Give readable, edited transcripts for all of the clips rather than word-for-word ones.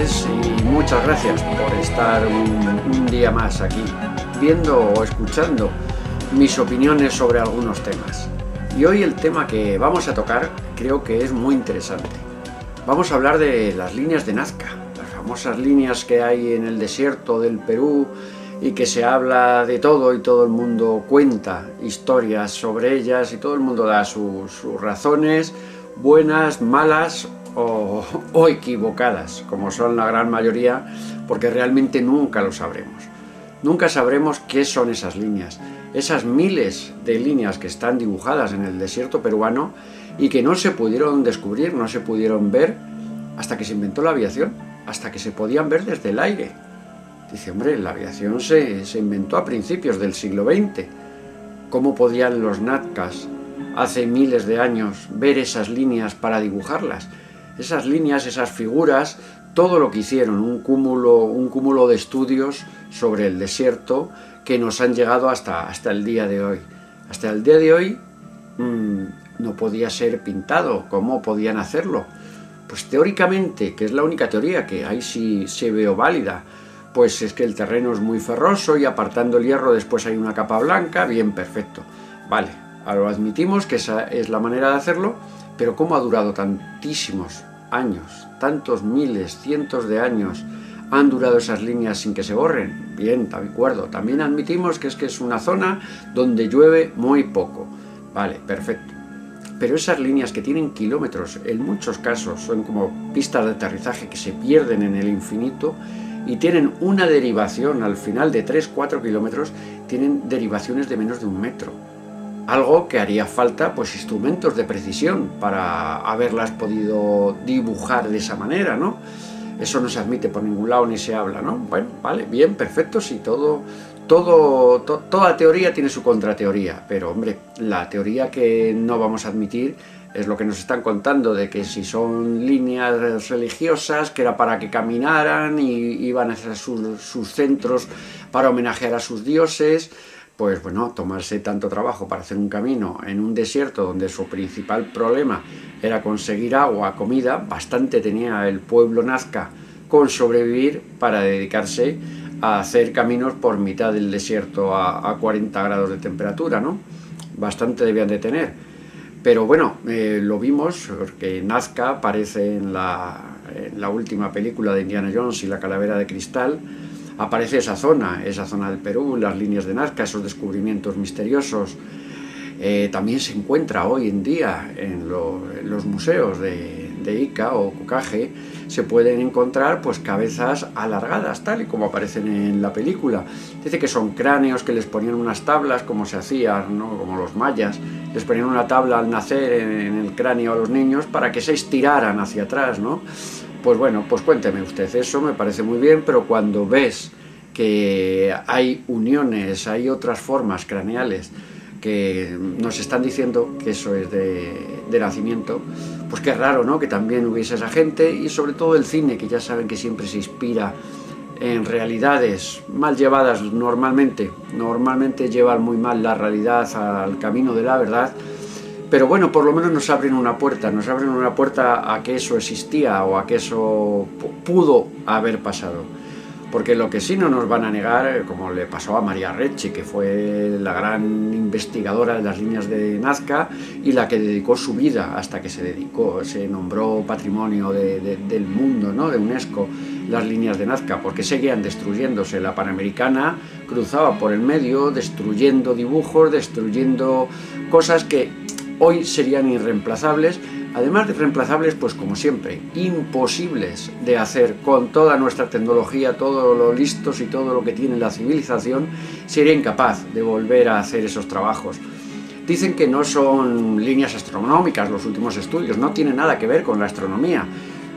noches y muchas gracias por estar un día más aquí, viendo o escuchando mis opiniones sobre algunos temas. Y hoy el tema que vamos a tocar creo que es muy interesante. Vamos a hablar de las líneas de Nazca, las famosas líneas que hay en el desierto del Perú y que se habla de todo y todo el mundo cuenta historias sobre ellas y todo el mundo da sus razones, buenas, malas o equivocadas, como son la gran mayoría, porque realmente nunca lo sabremos. Nunca sabremos qué son esas líneas, esas miles de líneas que están dibujadas en el desierto peruano y que no se pudieron descubrir, no se pudieron ver hasta que se inventó la aviación, hasta que se podían ver desde el aire. Dice, hombre, la aviación se inventó a principios del siglo XX. ¿Cómo podían los nazcas hace miles de años ver esas líneas para dibujarlas? Esas líneas, esas figuras, todo lo que hicieron, un cúmulo de estudios sobre el desierto que nos han llegado hasta el día de hoy. Hasta el día de hoy no podía ser pintado. ¿Cómo podían hacerlo? Pues teóricamente, que es la única teoría que ahí sí se veo válida, pues es que el terreno es muy ferroso y apartando el hierro después hay una capa blanca, bien, perfecto. Vale, ahora lo admitimos que esa es la manera de hacerlo, pero ¿cómo ha durado tantísimos años, tantos miles, cientos de años han durado esas líneas sin que se borren? Bien, de acuerdo. También admitimos que es una zona donde llueve muy poco. Vale, perfecto. Pero esas líneas que tienen kilómetros, en muchos casos son como pistas de aterrizaje que se pierden en el infinito y tienen una derivación al final de 3-4 kilómetros, tienen derivaciones de menos de 1 metro. Algo que haría falta, pues, instrumentos de precisión para haberlas podido dibujar de esa manera, ¿no? Eso no se admite por ningún lado ni se habla, ¿no? Bueno, vale, bien, perfecto, sí, toda teoría tiene su contrateoría, pero, hombre, la teoría que no vamos a admitir es lo que nos están contando, de que si son líneas religiosas, que era para que caminaran y iban hacia sus centros para homenajear a sus dioses. Pues bueno, tomarse tanto trabajo para hacer un camino en un desierto donde su principal problema era conseguir agua, comida, bastante tenía el pueblo nazca con sobrevivir para dedicarse a hacer caminos por mitad del desierto a 40 grados de temperatura, ¿no? Bastante debían de tener. Pero bueno, lo vimos, porque Nazca aparece en la última película de Indiana Jones y la calavera de cristal. Aparece esa zona del Perú, las líneas de Nazca, esos descubrimientos misteriosos. También se encuentra hoy en día en los museos de Ica o Kokage, se pueden encontrar pues cabezas alargadas, tal y como aparecen en la película. Dice que son cráneos que les ponían unas tablas, como se hacía, ¿no? Como los mayas, les ponían una tabla al nacer en el cráneo a los niños para que se estiraran hacia atrás, ¿no? Pues bueno, pues cuénteme usted, eso me parece muy bien, pero cuando ves que hay uniones, hay otras formas craneales que nos están diciendo que eso es de nacimiento, pues qué raro, ¿no? Que también hubiese esa gente, y sobre todo el cine, que ya saben que siempre se inspira en realidades mal llevadas normalmente llevan muy mal la realidad al camino de la verdad. Pero bueno, por lo menos nos abren una puerta a que eso existía o a que eso pudo haber pasado. Porque lo que sí no nos van a negar, como le pasó a María Recci, que fue la gran investigadora de las líneas de Nazca y la que dedicó su vida hasta que se nombró Patrimonio del Mundo, ¿no? De UNESCO, las líneas de Nazca, porque seguían destruyéndose. La Panamericana cruzaba por el medio, destruyendo dibujos, destruyendo cosas que hoy serían irreemplazables, además de irreemplazables, pues como siempre, imposibles de hacer con toda nuestra tecnología, todo lo listos y todo lo que tiene la civilización, sería incapaz de volver a hacer esos trabajos. Dicen que no son líneas astronómicas los últimos estudios, no tienen nada que ver con la astronomía.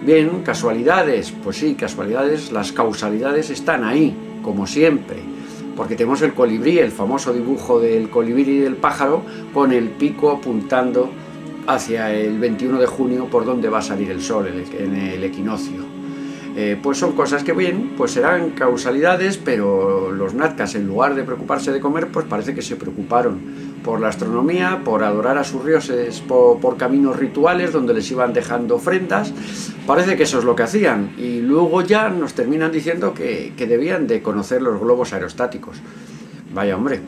Bien, casualidades, pues sí, casualidades, las causalidades están ahí, como siempre. Porque tenemos el colibrí, el famoso dibujo del colibrí y del pájaro, con el pico apuntando hacia el 21 de junio por donde va a salir el sol en el equinoccio. Pues son cosas que bien, pues serán causalidades, pero los nazcas, en lugar de preocuparse de comer, pues parece que se preocuparon por la astronomía, por adorar a sus dioses, por caminos rituales donde les iban dejando ofrendas. Parece que eso es lo que hacían, y luego ya nos terminan diciendo que debían de conocer los globos aerostáticos. Vaya hombre,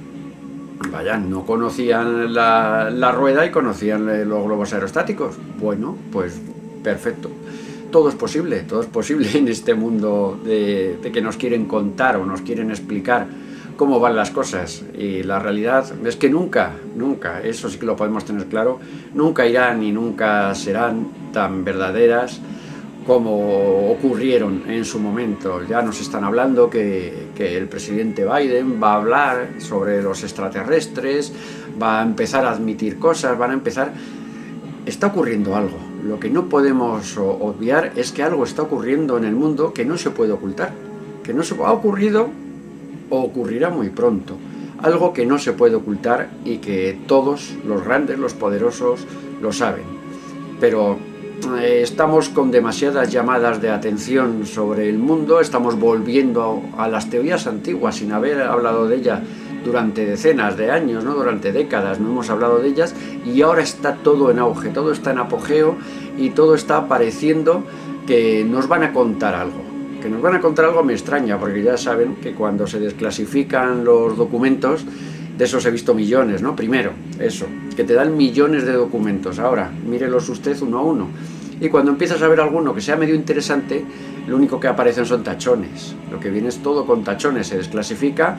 vaya, no conocían la rueda y conocían los globos aerostáticos. Bueno, pues perfecto. Todo es posible en este mundo de que nos quieren contar o nos quieren explicar cómo van las cosas, y la realidad es que nunca, eso sí que lo podemos tener claro, nunca irán y nunca serán tan verdaderas como ocurrieron en su momento. Ya nos están hablando que el presidente Biden va a hablar sobre los extraterrestres, va a empezar a admitir cosas, está ocurriendo algo. Lo que no podemos obviar es que algo está ocurriendo en el mundo que no se puede ocultar, que no se ha ocurrido o ocurrirá muy pronto, algo que no se puede ocultar y que todos, los grandes, los poderosos, lo saben. Pero estamos con demasiadas llamadas de atención sobre el mundo, estamos volviendo a las teorías antiguas sin haber hablado de ellas durante decenas de años, ¿no? Durante décadas no hemos hablado de ellas, y ahora está todo en auge, todo está en apogeo y todo está pareciendo que nos van a contar algo. Que nos van a contar algo me extraña, porque ya saben que cuando se desclasifican los documentos, de esos he visto millones, ¿no? Primero, eso, que te dan millones de documentos. Ahora, mírelos usted uno a uno. Y cuando empiezas a ver alguno que sea medio interesante, lo único que aparecen son tachones. Lo que viene es todo con tachones, se desclasifica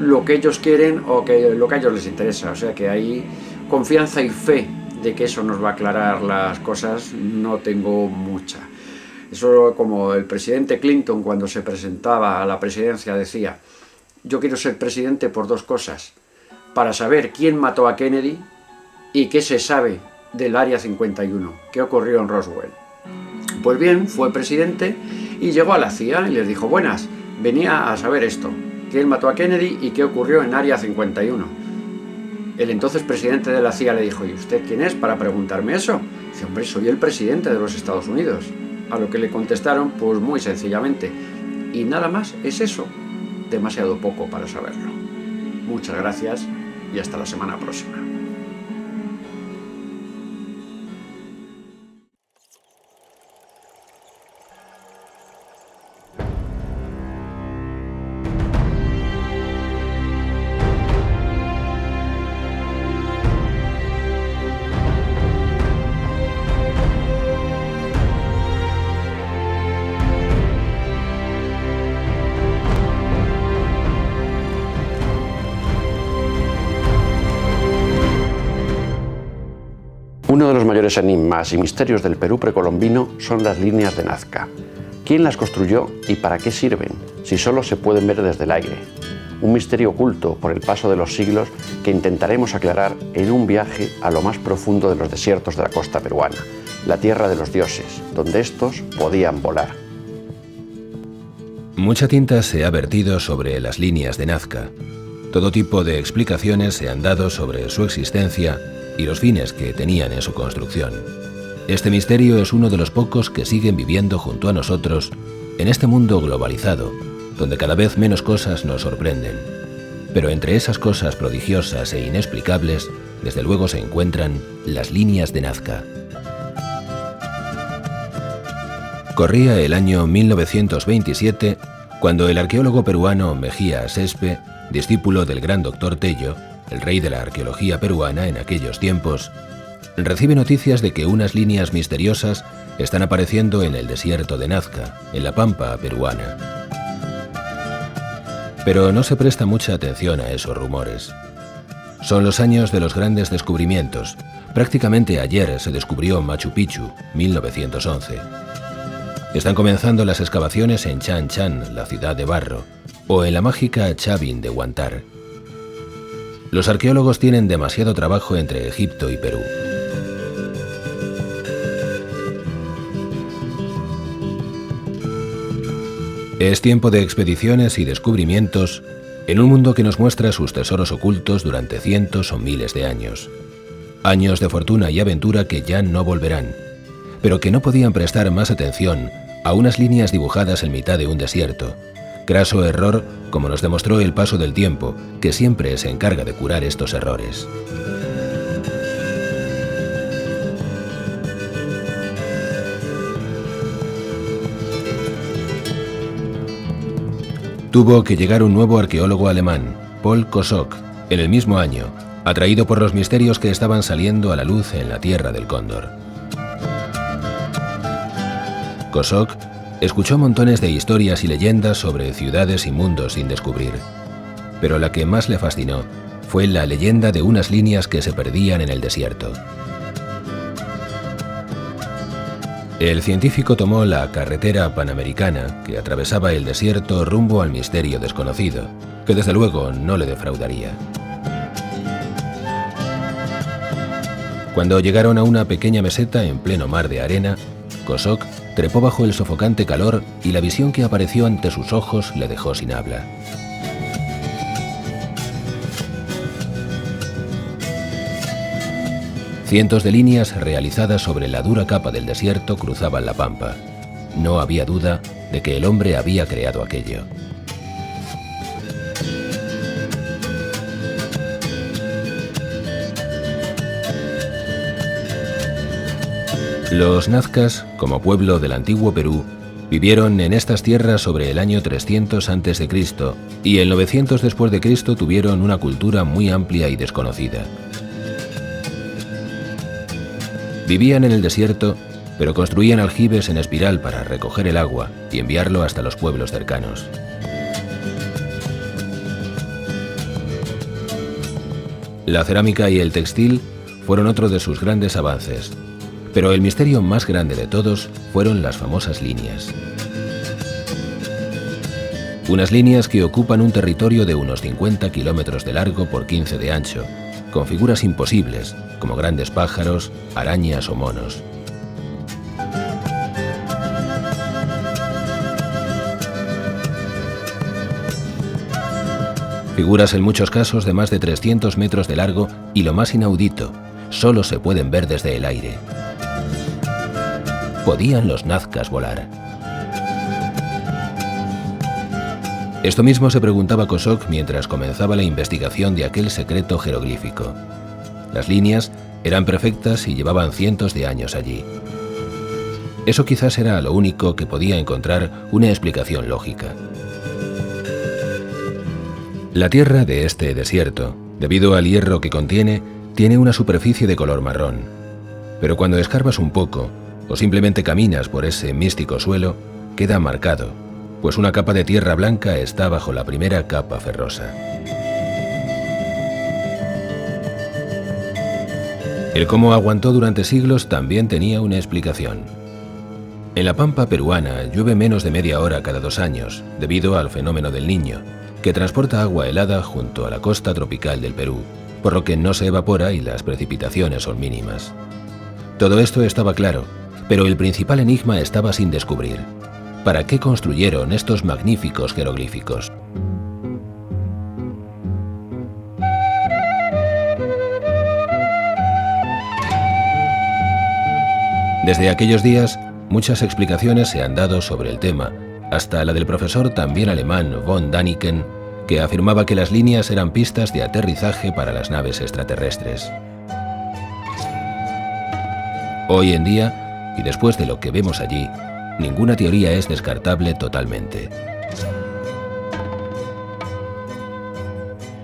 lo que ellos quieren o lo que a ellos les interesa. O sea que hay confianza y fe de que eso nos va a aclarar las cosas, no tengo mucha. Eso, como el presidente Clinton, cuando se presentaba a la presidencia, decía: yo quiero ser presidente por dos cosas, para saber quién mató a Kennedy y qué se sabe del Área 51, qué ocurrió en Roswell. Pues bien, fue presidente y llegó a la CIA y les dijo: buenas, venía a saber esto, quién mató a Kennedy y qué ocurrió en Área 51. El entonces presidente de la CIA le dijo: ¿y usted quién es para preguntarme eso? Dice: hombre, soy el presidente de los Estados Unidos. A lo que le contestaron, pues muy sencillamente: y nada más es eso, demasiado poco para saberlo. Muchas gracias y hasta la semana próxima. Uno de los mayores enigmas y misterios del Perú precolombino son las líneas de Nazca. ¿Quién las construyó y para qué sirven, si solo se pueden ver desde el aire? Un misterio oculto por el paso de los siglos que intentaremos aclarar en un viaje a lo más profundo de los desiertos de la costa peruana, la tierra de los dioses, donde estos podían volar. Mucha tinta se ha vertido sobre las líneas de Nazca. Todo tipo de explicaciones se han dado sobre su existencia y los fines que tenían en su construcción. Este misterio es uno de los pocos que siguen viviendo junto a nosotros en este mundo globalizado, donde cada vez menos cosas nos sorprenden. Pero entre esas cosas prodigiosas e inexplicables, desde luego se encuentran las líneas de Nazca. Corría el año 1927 cuando el arqueólogo peruano Mejía Asespe, discípulo del gran doctor Tello, el rey de la arqueología peruana en aquellos tiempos, recibe noticias de que unas líneas misteriosas están apareciendo en el desierto de Nazca, en la pampa peruana. Pero no se presta mucha atención a esos rumores. Son los años de los grandes descubrimientos. Prácticamente ayer se descubrió Machu Picchu, 1911. Están comenzando las excavaciones en Chan Chan, la ciudad de barro, o en la mágica Chavin de Huántar. Los arqueólogos tienen demasiado trabajo entre Egipto y Perú. Es tiempo de expediciones y descubrimientos en un mundo que nos muestra sus tesoros ocultos durante cientos o miles de años. Años de fortuna y aventura que ya no volverán, pero que no podían prestar más atención a unas líneas dibujadas en mitad de un desierto, Craso error, como nos demostró el paso del tiempo, que siempre se encarga de curar estos errores. Tuvo que llegar un nuevo arqueólogo alemán, Paul Kosok, en el mismo año, atraído por los misterios que estaban saliendo a la luz en la Tierra del Cóndor. Kosok escuchó montones de historias y leyendas sobre ciudades y mundos sin descubrir, pero la que más le fascinó fue la leyenda de unas líneas que se perdían en el desierto. El científico tomó la carretera panamericana que atravesaba el desierto rumbo al misterio desconocido, que desde luego no le defraudaría. Cuando llegaron a una pequeña meseta en pleno mar de arena, Kosok trepó bajo el sofocante calor y la visión que apareció ante sus ojos le dejó sin habla. Cientos de líneas realizadas sobre la dura capa del desierto cruzaban la pampa. No había duda de que el hombre había creado aquello. Los nazcas, como pueblo del antiguo Perú, vivieron en estas tierras sobre el año 300 a.C. y en 900 después de Cristo tuvieron una cultura muy amplia y desconocida. Vivían en el desierto, pero construían aljibes en espiral para recoger el agua y enviarlo hasta los pueblos cercanos. La cerámica y el textil fueron otro de sus grandes avances, pero el misterio más grande de todos fueron las famosas líneas. Unas líneas que ocupan un territorio de unos 50 kilómetros de largo por 15 de ancho, con figuras imposibles, como grandes pájaros, arañas o monos. Figuras en muchos casos de más de 300 metros de largo y lo más inaudito, solo se pueden ver desde el aire. ¿Podían los nazcas volar? Esto mismo se preguntaba Kosok mientras comenzaba la investigación de aquel secreto jeroglífico. Las líneas eran perfectas y llevaban cientos de años allí. Eso quizás era lo único que podía encontrar una explicación lógica. La tierra de este desierto, debido al hierro que contiene, tiene una superficie de color marrón. Pero cuando escarbas un poco, o simplemente caminas por ese místico suelo, queda marcado, pues una capa de tierra blanca está bajo la primera capa ferrosa. El cómo aguantó durante siglos también tenía una explicación. En la pampa peruana llueve menos de media hora cada 2 años, debido al fenómeno del Niño, que transporta agua helada junto a la costa tropical del Perú, por lo que no se evapora y las precipitaciones son mínimas. Todo esto estaba claro, pero el principal enigma estaba sin descubrir. ¿Para qué construyeron estos magníficos jeroglíficos? Desde aquellos días, muchas explicaciones se han dado sobre el tema, hasta la del profesor también alemán von Däniken, que afirmaba que las líneas eran pistas de aterrizaje para las naves extraterrestres. Hoy en día, y después de lo que vemos allí, ninguna teoría es descartable totalmente.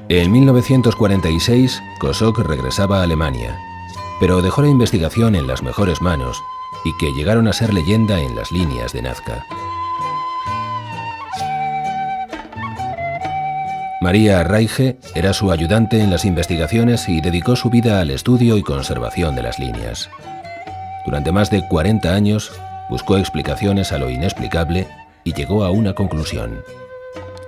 En 1946, Kosok regresaba a Alemania, pero dejó la investigación en las mejores manos y que llegaron a ser leyenda en las líneas de Nazca. María Reige era su ayudante en las investigaciones y dedicó su vida al estudio y conservación de las líneas. Durante más de 40 años, buscó explicaciones a lo inexplicable y llegó a una conclusión.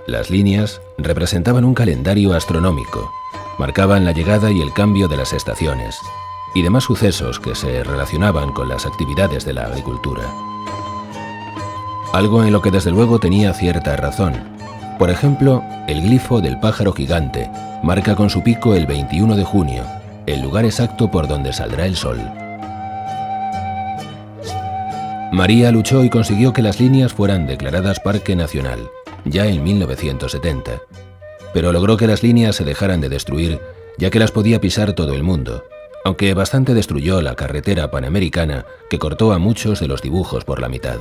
Las líneas representaban un calendario astronómico, marcaban la llegada y el cambio de las estaciones y demás sucesos que se relacionaban con las actividades de la agricultura. Algo en lo que desde luego tenía cierta razón. Por ejemplo, el glifo del pájaro gigante marca con su pico el 21 de junio, el lugar exacto por donde saldrá el sol. María luchó y consiguió que las líneas fueran declaradas Parque Nacional, ya en 1970, pero logró que las líneas se dejaran de destruir, ya que las podía pisar todo el mundo, aunque bastante destruyó la carretera panamericana que cortó a muchos de los dibujos por la mitad.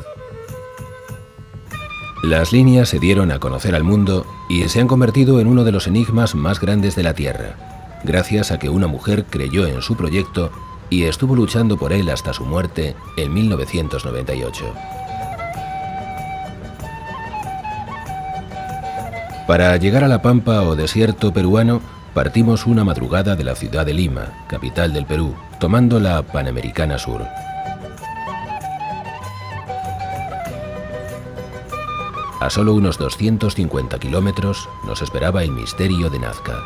Las líneas se dieron a conocer al mundo y se han convertido en uno de los enigmas más grandes de la Tierra, gracias a que una mujer creyó en su proyecto y estuvo luchando por él hasta su muerte en 1998. Para llegar a la pampa o desierto peruano, partimos una madrugada de la ciudad de Lima, capital del Perú, tomando la Panamericana Sur. A solo unos 250 kilómetros nos esperaba el misterio de Nazca.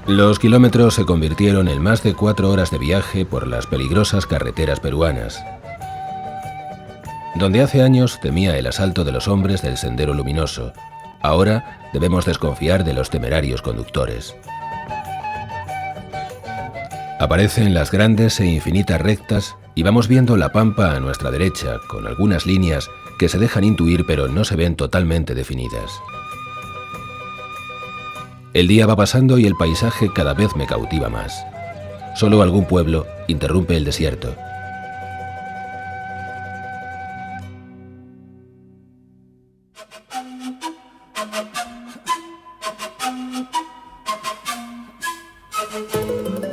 Los kilómetros se convirtieron en más de 4 horas de viaje por las peligrosas carreteras peruanas, donde hace años temía el asalto de los hombres del Sendero Luminoso. Ahora debemos desconfiar de los temerarios conductores. Aparecen las grandes e infinitas rectas y vamos viendo la pampa a nuestra derecha, con algunas líneas que se dejan intuir pero no se ven totalmente definidas. El día va pasando y el paisaje cada vez me cautiva más. Solo algún pueblo interrumpe el desierto.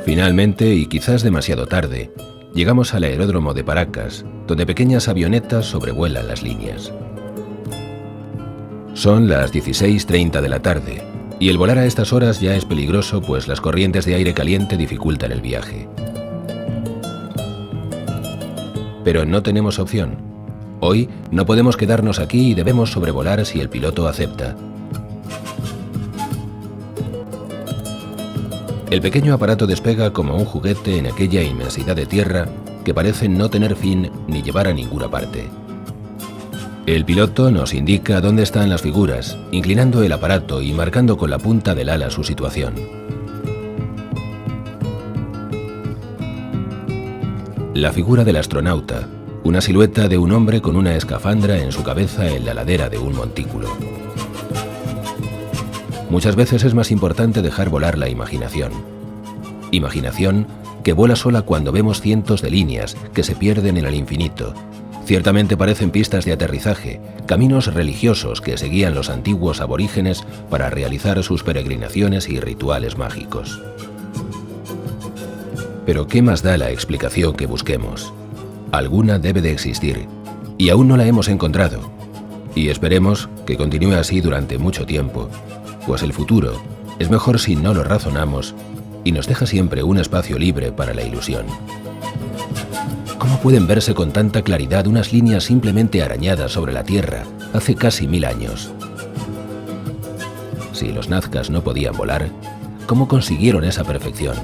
Finalmente, y quizás demasiado tarde, llegamos al aeródromo de Paracas, donde pequeñas avionetas sobrevuelan las líneas. Son las 16:30 de la tarde, y el volar a estas horas ya es peligroso, pues las corrientes de aire caliente dificultan el viaje. Pero no tenemos opción. Hoy no podemos quedarnos aquí y debemos sobrevolar si el piloto acepta. El pequeño aparato despega como un juguete en aquella inmensidad de tierra que parece no tener fin ni llevar a ninguna parte. El piloto nos indica dónde están las figuras, inclinando el aparato y marcando con la punta del ala su situación. La figura del astronauta, una silueta de un hombre con una escafandra en su cabeza en la ladera de un montículo. Muchas veces es más importante dejar volar la imaginación. Imaginación que vuela sola cuando vemos cientos de líneas que se pierden en el infinito. Ciertamente parecen pistas de aterrizaje, caminos religiosos que seguían los antiguos aborígenes para realizar sus peregrinaciones y rituales mágicos. Pero ¿qué más da la explicación que busquemos? Alguna debe de existir, y aún no la hemos encontrado. Y esperemos que continúe así durante mucho tiempo, pues el futuro es mejor si no lo razonamos y nos deja siempre un espacio libre para la ilusión. ¿Cómo pueden verse con tanta claridad unas líneas simplemente arañadas sobre la Tierra hace casi 1000 años? Si los nazcas no podían volar, ¿cómo consiguieron esa perfección?